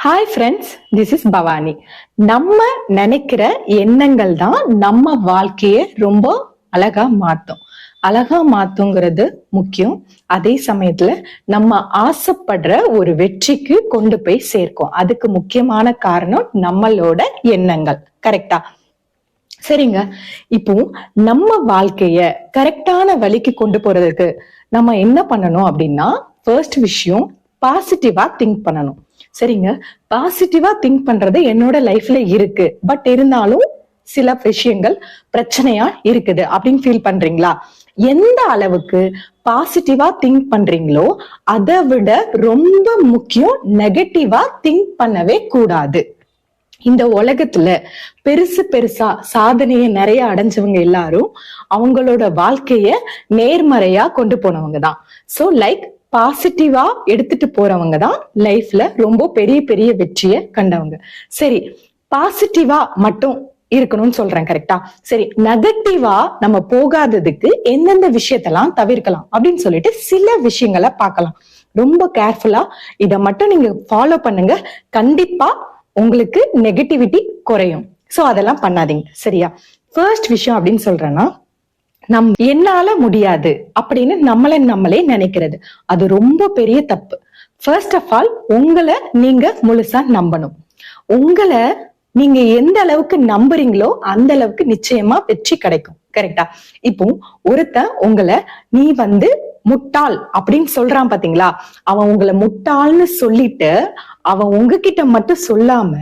Hi friends, this is Bhavani. நம்ம நினைக்கிற எண்ணங்கள் தான் நம்ம வாழ்க்கைய ரொம்ப அழகா மாத்தும். அழகா மாத்துங்கிறது முக்கியம். அதே சமயத்துல நம்ம ஆசைப்படுற ஒரு வெற்றிக்கு கொண்டு போய் சேர்க்கும். அதுக்கு முக்கியமான காரணம் நம்மளோட எண்ணங்கள். கரெக்டா? சரிங்க. இப்போ நம்ம வாழ்க்கைய கரெக்டான வழிக்கு கொண்டு போறதுக்கு நம்ம என்ன பண்ணணும் அப்படின்னா, ஃபர்ஸ்ட் விஷயம் பாசிட்டிவா திங்க் பண்ணணும். சரிங்க. பாசிட்டிவா திங்க் பண்றது என்னோட லைஃப்ல இருக்கு, பட் இருந்தாலும் சில விஷயங்கள் பிரச்சனையா இருக்குது அப்படின்னு ஃபீல் பண்றீங்களா? எந்த அளவுக்கு பாசிட்டிவா திங்க் பண்றீங்களோ அதை விட ரொம்ப முக்கியம் நெகட்டிவா திங்க் பண்ணவே கூடாது. இந்த உலகத்துல பெருசு பெருசா சாதனைய நிறைய அடைஞ்சவங்க எல்லாரும் அவங்களோட வாழ்க்கைய நேர்மறையா கொண்டு போனவங்க தான். சோ லைக் பாசிட்டிவா எடுத்துட்டு போறவங்க தான் லைஃப்ல ரொம்ப பெரிய பெரிய வெற்றியை கண்டவங்க. சரி, பாசிட்டிவா மட்டும் இருக்கணும்னு சொல்றேன், கரெக்டா? சரி, நெகட்டிவா நம்ம போகாததுக்கு எந்தெந்த விஷயத்தெல்லாம் தவிர்க்கலாம் அப்படின்னு சொல்லிட்டு சில விஷயங்களை பார்க்கலாம். ரொம்ப கேர்ஃபுல்லா இதை மட்டும் நீங்க ஃபாலோ பண்ணுங்க. கண்டிப்பா உங்களுக்கு நெகட்டிவிட்டி குறையும். சோ அதெல்லாம் பண்ணாதீங்க, சரியா? ஃபர்ஸ்ட் விஷயம் அப்படின்னு சொல்றேன்னா, என்னால முடியாது அப்படின்னு நம்மளே நினைக்கிறது, அது ரொம்ப பெரிய தப்பு. ஃபர்ஸ்ட் ஆஃப் ஆல் உங்களை நீங்க முழுசா நம்பணும். உங்களை நீங்க எந்த அளவுக்கு நம்புறீங்களோ அந்த அளவுக்கு நிச்சயமா வெற்றி கிடைக்கும். கரெக்டா? இப்போ ஒருத்தன் உங்களை நீ முட்டாள் அப்படின்னு சொல்றான் பாத்தீங்களா? அவன் உங்களை முட்டாள்னு சொல்லிட்டு அவன் உங்ககிட்ட மட்டும் சொல்லாம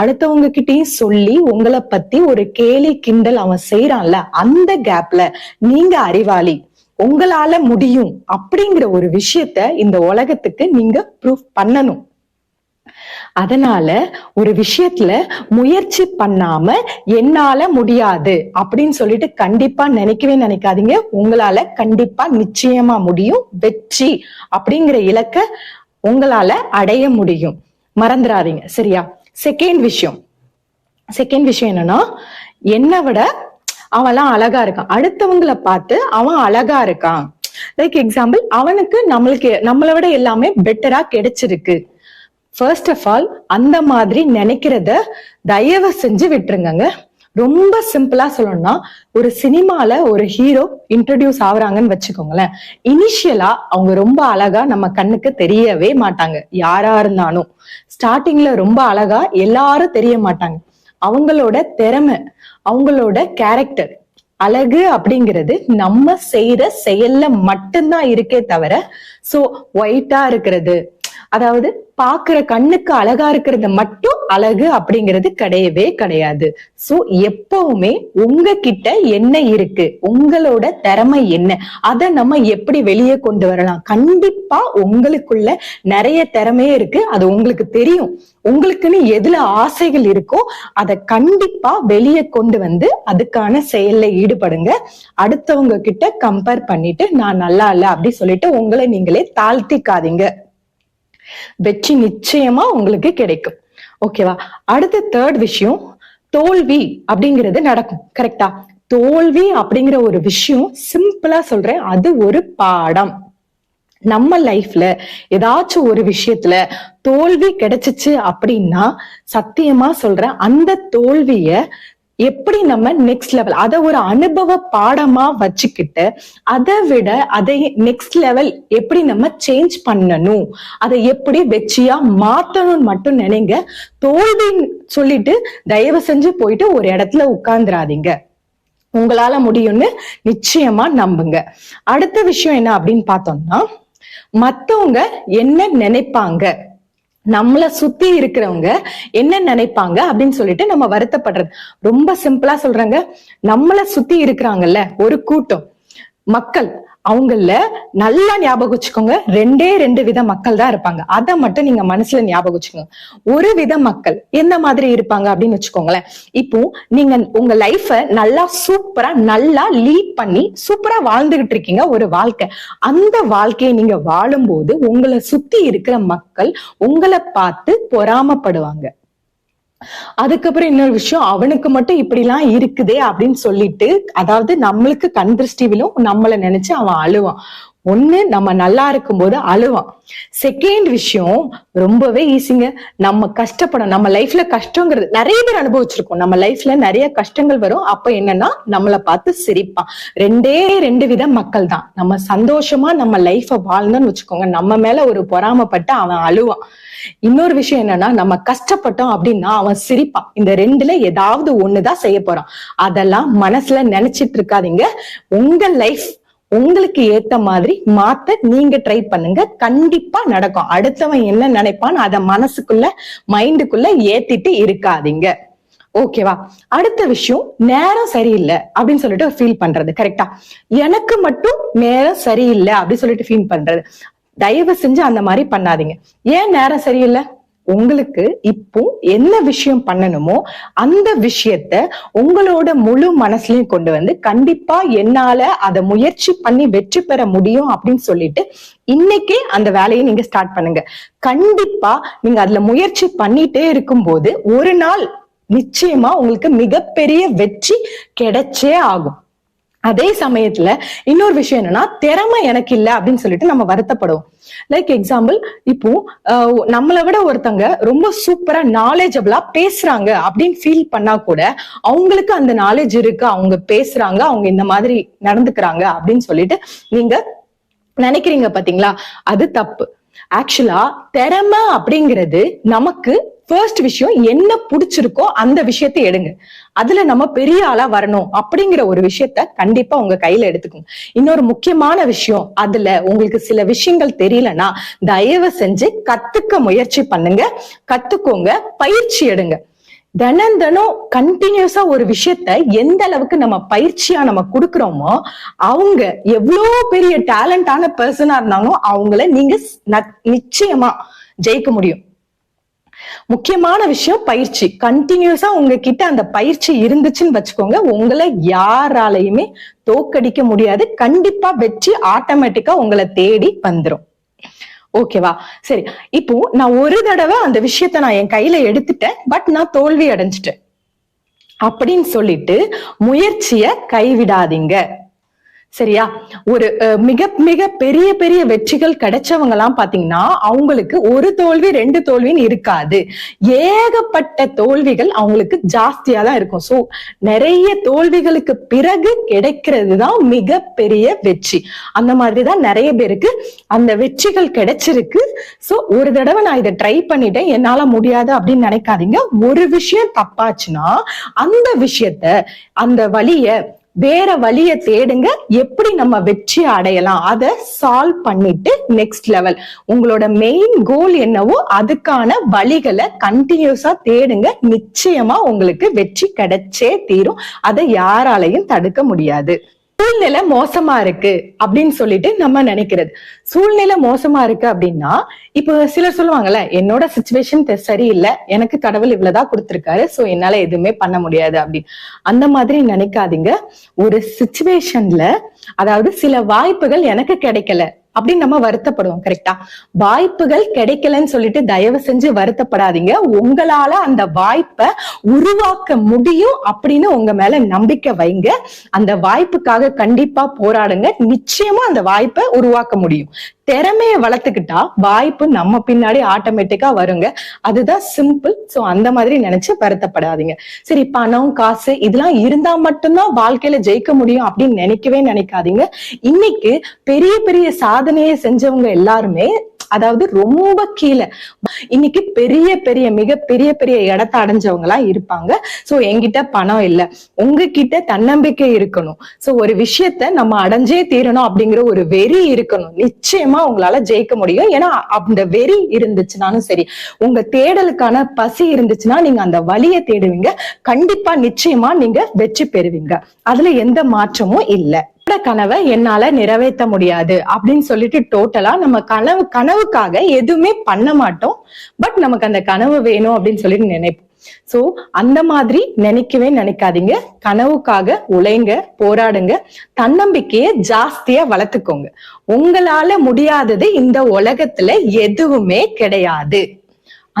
அடுத்தவங்க கிட்டயும் சொல்லி உங்களை பத்தி ஒரு கேலி கிண்டல் அவன் செய்யறான்ல, அந்த கேப்ல நீங்க அறிவாளி, உங்களால முடியும் அப்படிங்கிற ஒரு விஷயத்த இந்த உலகத்துக்கு நீங்க ப்ரூஃப் பண்ணணும். அதனால ஒரு விஷயத்துல முயற்சி பண்ணாம என்னால முடியாது அப்படின்னு சொல்லிட்டு கண்டிப்பா நினைக்காதீங்க. உங்களால கண்டிப்பா நிச்சயமா முடியும். வெற்றி அப்படிங்கிற இலக்க உங்களால அடைய முடியும், மறந்துடாதீங்க, சரியா? செகண்ட் விஷயம் என்னன்னா, என்னை விட அவன்லாம் அழகா இருக்கான், அடுத்தவங்களை பார்த்து அவன் அழகா இருக்கான். லைக் எக்ஸாம்பிள், அவனுக்கு நம்மளை விட எல்லாமே பெட்டரா கிடைச்சிருக்கு. ஃபர்ஸ்ட் ஆஃப் ஆல் அந்த மாதிரி நினைக்கிறத தயவு செஞ்சு விட்டுருங்க. ரொம்ப சிம்பிளா சொல்லணும்னா, ஒரு சினிமால ஒரு ஹீரோ இன்ட்ரடியூஸ் ஆகுறாங்கன்னு வச்சுக்கோங்களேன். இனிஷியலா அவங்க ரொம்ப அழகா நம்ம கண்ணுக்கு தெரியவே மாட்டாங்க. யாரா இருந்தாலும் ஸ்டார்டிங்ல ரொம்ப அழகா எல்லாரும் தெரிய மாட்டாங்க. அவங்களோட திறமை, அவங்களோட கேரக்டர், அழகு அப்படிங்கிறது நம்ம செய்யற செயல்ல மட்டும்தான் இருக்கே தவிர, சோ ஒயிட்டா இருக்கிறது, அதாவது பாக்குற கண்ணுக்கு அழகா இருக்கிறது மட்டும் அழகு அப்படிங்கிறது கிடையவே கிடையாது. சோ எப்பவுமே உங்ககிட்ட என்ன இருக்கு, உங்களோட திறமை என்ன, அதை நம்ம எப்படி வெளியே கொண்டு வரலாம்? கண்டிப்பா உங்களுக்குள்ள நிறைய திறமையே இருக்கு, அது உங்களுக்கு தெரியும். உங்களுக்குன்னு எதுல ஆசைகள் இருக்கோ அதை கண்டிப்பா வெளியே கொண்டு அதுக்கான செயல்ல ஈடுபடுங்க. அடுத்தவங்க கிட்ட கம்பேர் பண்ணிட்டு நான் நல்லா இல்ல அப்படி சொல்லிட்டு உங்களை நீங்களே தாழ்த்திக்காதீங்க. வெற்றி நிச்சயமா உங்களுக்கு கிடைக்கும். ஓகேவா? அடுத்த தேர்ட் விஷயம், தோல்வி அப்படிங்கிறது நடக்கும். கரெக்டா? தோல்வி அப்படிங்கிற ஒரு விஷயம் சிம்பிளா சொல்றேன், அது ஒரு பாடம். நம்ம லைஃப்ல ஏதாச்சும் ஒரு விஷயத்துல தோல்வி கிடைச்சிச்சு அப்படின்னா, சத்தியமா சொல்றேன், அந்த தோல்விய எப்படி நம்ம நெக்ஸ்ட் லெவல், அதை ஒரு அனுபவ பாடமா வச்சுக்கிட்டு அதை நெக்ஸ்ட் லெவல் எப்படி நம்ம சேஞ்ச் பண்ணணும், அதை எப்படி வெற்றியா மாத்தணும்னு மட்டும் நினைங்க. தோல்வின்னு சொல்லிட்டு தயவு செஞ்சு போயிட்டு ஒரு இடத்துல உட்கார்ந்துராதீங்க. உங்களால முடியும்னு நிச்சயமா நம்புங்க. அடுத்த விஷயம் என்ன அப்படின்னு பார்த்தோம்னா, மத்தவங்க என்ன நினைப்பாங்க, நம்மள சுத்தி இருக்கிறவங்க என்ன நினைப்பாங்க அப்படின்னு சொல்லிட்டு நம்ம வருத்தப்படுறது. ரொம்ப சிம்பிளா சொல்றாங்க, நம்மள சுத்தி இருக்கிறாங்கல்ல ஒரு கூட்டம் மக்கள், அவங்கள நல்லா ஞாபகம் வச்சுக்கோங்க. ரெண்டு வித மக்கள் தான் இருப்பாங்க. அதை மட்டும் நீங்க மனசுல ஞாபகம் வச்சுக்கோங்க. ஒரு வித மக்கள் எந்த மாதிரி இருப்பாங்க அப்படின்னு வச்சுக்கோங்களேன். இப்போ நீங்க உங்க லைஃப நல்லா சூப்பரா நல்லா லீட் பண்ணி சூப்பரா வாழ்ந்துகிட்டு இருக்கீங்க ஒரு வாழ்க்கை. அந்த வாழ்க்கையை நீங்க வாழும்போது உங்களை சுத்தி இருக்கிற மக்கள் உங்களை பார்த்து பொறாமப்படுவாங்க. அதுக்கப்புறம் இன்னொரு விஷயம், அவனுக்கு மட்டும் இப்படி எல்லாம் இருக்குதே அப்படின்னு சொல்லிட்டு, அதாவது நம்மளுக்கு கண் திருஷ்டி விழும், நம்மள நினைச்சு அவன் அழுவான். ஒண்ணு, நம்ம நல்லா இருக்கும்போது அழுவான். செகண்ட் விஷயம் ரொம்பவே ஈஸிங்க. நம்ம கஷ்டப்படும், நம்ம லைஃப்ல கஷ்டங்கிறது நிறைய பேர் அனுபவிச்சிருக்கோம். நம்ம லைஃப்ல நிறைய கஷ்டங்கள் வரும். அப்ப என்னன்னா நம்மளை பார்த்து சிரிப்பான். ரெண்டே ரெண்டு வித மக்கள் தான். நம்ம சந்தோஷமா நம்ம லைஃப வாழ்ந்தோம்னு வச்சுக்கோங்க, நம்ம மேல ஒரு பொறாமப்பட்டு அவன் அழுவான். இன்னொரு விஷயம் என்னன்னா, நம்ம கஷ்டப்பட்டோம் அப்படின்னா அவன் சிரிப்பான். இந்த ரெண்டுல ஏதாவது ஒண்ணுதான் செய்ய போறான். அதெல்லாம் மனசுல நினைச்சிட்டு இருக்காதீங்க. உங்க லைஃப் உங்களுக்கு ஏத்த மாதிரி மாத்த நீங்க ட்ரை பண்ணுங்க. கண்டிப்பா நடக்கும். அடுத்தவன் என்ன நினைப்பான்னு அத மனசுக்குள்ள மைண்டுக்குள்ள ஏத்திட்டு இருக்காதீங்க. ஓகேவா? அடுத்த விஷயம், நேரம் சரியில்லை அப்படின்னு சொல்லிட்டு ஃபீல் பண்றது. கரெக்டா? எனக்கு மட்டும் நேரம் சரியில்லை அப்படின்னு சொல்லிட்டு ஃபீல் பண்றது. தயவு செஞ்சு அந்த மாதிரி பண்ணாதீங்க. ஏன் நேரம் சரியில்லை? உங்களுக்கு இப்போ என்ன விஷயம் பண்ணணுமோ அந்த விஷயத்த உங்களோட முழு மனசுலயும் கொண்டு வந்து, கண்டிப்பா என்னால அதை முயற்சி பண்ணி வெற்றி பெற முடியும் அப்படின்னு சொல்லிட்டு இன்னைக்கே அந்த வேலையை நீங்க ஸ்டார்ட் பண்ணுங்க. கண்டிப்பா நீங்க அதுல முயற்சி பண்ணிட்டே இருக்கும்போது ஒரு நாள் நிச்சயமா உங்களுக்கு மிகப்பெரிய வெற்றி கிடைச்சே ஆகும். அதே சமயத்துல இன்னொரு விஷயம் என்னன்னா, திறமை எனக்கு இல்லை அப்படின்னு சொல்லிட்டு நம்ம வருத்தப்படுவோம். லைக் எக்ஸாம்பிள், இப்போ நம்மளை விட ஒருத்தங்க ரொம்ப சூப்பரா நாலேஜபிளா பேசுறாங்க அப்படின்னு ஃபீல் பண்ணா கூட அவங்களுக்கு அந்த நாலேஜ் இருக்கு, அவங்க பேசுறாங்க, அவங்க இந்த மாதிரி நடந்துக்கிறாங்க அப்படின்னு சொல்லிட்டு நீங்க நினைக்கிறீங்க பாத்தீங்களா? அது தப்பு. ஆக்சுவலா திறமை அப்படிங்கிறது நமக்கு ஃபர்ஸ்ட் விஷயம் என்ன பிடிச்சிருக்கோ அந்த விஷயத்தை எடுங்க. அதுல நம்ம பெரிய ஆளா வரணும் அப்படிங்கிற ஒரு விஷயத்த கண்டிப்பா உங்க கையில எடுத்துக்கோங்க. இன்னொரு முக்கியமான விஷயம், அதுல உங்களுக்கு சில விஷயங்கள் தெரியலன்னா தயவு செஞ்சு கத்துக்க முயற்சி பண்ணுங்க, கத்துக்கோங்க, பயிற்சி எடுங்க. தினம் கண்டினியூஸா ஒரு விஷயத்த எந்த அளவுக்கு நம்ம பயிற்சியா நம்ம கொடுக்கிறோமோ, அவங்க எவ்வளவு பெரிய டேலண்டான பர்சனா இருந்தாலும் அவங்கள நீங்க நிச்சயமா ஜெயிக்க முடியும். முக்கியமான விஷயம் பயிற்சி. கண்டினியூஸா உங்ககிட்ட அந்த பயிற்சி இருந்துச்சுன்னு வச்சுக்கோங்க, உங்களை யாராலையுமே தோக்கடிக்க முடியாது. கண்டிப்பா வெற்றி ஆட்டோமேட்டிக்கா உங்களை தேடி வந்துரும். ஓகேவா? சரி, இப்போ நான் ஒரு தடவை அந்த விஷயத்த நான் என் கையில எடுத்துட்டேன், பட் நான் தோல்வி அடைஞ்சிட்டேன் அப்படின்னு சொல்லிட்டு முயற்சிய கைவிடாதீங்க. சரியா? ஒரு மிக மிக பெரிய பெரிய வெற்றிகள் கிடைச்சவங்க எல்லாம் பாத்தீங்கன்னா அவங்களுக்கு ஒரு தோல்வி ரெண்டு தோல்வின்னு இருக்காது, ஏகப்பட்ட தோல்விகள் அவங்களுக்கு ஜாஸ்தியா தான் இருக்கும். சோ நிறைய தோல்விகளுக்கு பிறகு கிடைக்கிறது தான் மிக பெரிய வெற்றி. அந்த மாதிரிதான் நிறைய பேருக்கு அந்த வெற்றிகள் கிடைச்சிருக்கு. சோ ஒரு தடவை நான் இதை ட்ரை பண்ணிட்டேன், என்னால முடியாது அப்படின்னு நினைக்காதீங்க. ஒரு விஷயம் தப்பாச்சுன்னா அந்த விஷயத்த, அந்த வழிய, வேற வழிய தேடுங்க. எப்படி நம்ம வெற்றி அடையலாம் அதை சால்வ் பண்ணிட்டு நெக்ஸ்ட் லெவல், உங்களோட மெயின் கோல் என்னவோ அதுக்கான வழிகளை கண்டினியூஸா தேடுங்க. நிச்சயமா உங்களுக்கு வெற்றி கிடைச்சே தீரும். அதை யாராலையும் தடுக்க முடியாது. சூழ்நிலை மோசமா இருக்கு அப்படின்னு சொல்லிட்டு நம்ம நினைக்கிறது. சூழ்நிலை மோசமா இருக்கு அப்படின்னா, இப்போ சிலர் சொல்லுவாங்கல்ல, என்னோட சிச்சுவேஷன் சரியில்லை, எனக்கு கடவுள் இவ்வளவுதான் கொடுத்திருக்காரு, சோ என்னால எதுவுமே பண்ண முடியாது அப்படின்னு. அந்த மாதிரி நினைக்காதீங்க. ஒரு சிச்சுவேஷன்ல, அதாவது சில வாய்ப்புகள் எனக்கு கிடைக்கல அப்படின்னு நம்ம வருத்தப்படுவோம். கரெக்டா? வாய்ப்புகள் கிடைக்கலன்னு சொல்லிட்டு தயவு செஞ்சு வருத்தப்படாதீங்க. உங்களால அந்த வாய்ப்பை உருவாக்க முடியும் அப்படின்னு உங்க மேல நம்பிக்கை வைங்க. அந்த வாய்ப்புக்காக கண்டிப்பா போராடுங்க. நிச்சயமா அந்த வாய்ப்பை உருவாக்க முடியும். திறமையை வளர்த்துக்கிட்டா வாய்ப்பு நம்ம பின்னாடி ஆட்டோமேட்டிக்கா வருங்க. அதுதான் சிம்பிள். சோ அந்த மாதிரி நினைச்சு வருத்தப்படாதீங்க. சரி, பணம் காசு இதெல்லாம் இருந்தா மட்டும்தான் வாழ்க்கையில ஜெயிக்க முடியும் அப்படின்னு நினைக்கவே நினைக்காதீங்க. இன்னைக்கு பெரிய பெரிய சாதனையை செஞ்சவங்க எல்லாருமே, அதாவது ரொம்ப கீழே, இன்னைக்கு பெரிய பெரிய மிக பெரிய பெரிய இடத்த அடைஞ்சவங்க எல்லாம் இருப்பாங்க. சோ என்கிட்ட பணம் இல்லை, உங்ககிட்ட தன்னம்பிக்கை இருக்கணும். சோ ஒரு விஷயத்த நம்ம அடைஞ்சே தீரணும் அப்படிங்கிற ஒரு வெறி இருக்கணும். நிச்சயமா உங்களால ஜெயிக்க முடியும். ஏன்னா அந்த வெறி இருந்துச்சுனாலும் சரி, உங்க தேடலுக்கான பசி இருந்துச்சுன்னா நீங்க அந்த வழியை தேடுவீங்க. கண்டிப்பா நிச்சயமா நீங்க வெற்றி பெறுவீங்க. அதுல எந்த மாற்றமும் இல்லை. கனவை என்னால நிறைவேற்ற முடியாது அப்படின்னு சொல்லிட்டு டோட்டலா நம்ம கனவுக்காக எதுவுமே பண்ண மாட்டோம். பட் நமக்கு அந்த கனவு வேணும் அப்படின்னு சொல்லிட்டு நினைப்போம். சோ அந்த மாதிரி நினைக்கவே நினைக்காதீங்க. கனவுக்காக உழைங்க, போராடுங்க, தன்னம்பிக்கையை ஜாஸ்தியா வளர்த்துக்கோங்க. உங்களால முடியாதது இந்த உலகத்துல எதுவுமே கிடையாது.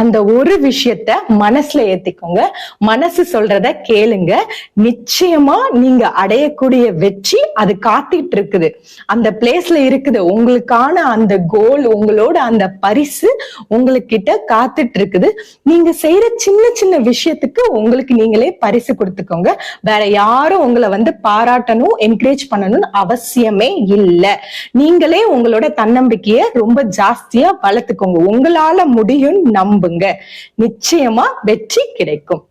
அந்த ஒரு விஷயத்த மனசுல ஏத்திக்கோங்க, மனசு சொல்றத கேளுங்க. நிச்சயமா நீங்க அடையக்கூடிய வெற்றி அது காத்துட்டு இருக்குது, அந்த பிளேஸ்ல இருக்குது. உங்களுக்கான அந்த கோல், உங்களோட அந்த பரிசு உங்களுக்கிட்ட காத்துட்டு இருக்குது. நீங்க செய்யற சின்ன சின்ன விஷயத்துக்கு உங்களுக்கு நீங்களே பரிசு கொடுத்துக்கோங்க. வேற யாரும் உங்களை பாராட்டணும், என்கரேஜ் பண்ணணும்னு அவசியமே இல்லை. நீங்களே உங்களோட தன்னம்பிக்கைய ரொம்ப ஜாஸ்தியா வளர்த்துக்கோங்க. உங்களால முடியும், நம்புங்க. நிச்சயமா வெற்றி கிடைக்கும்.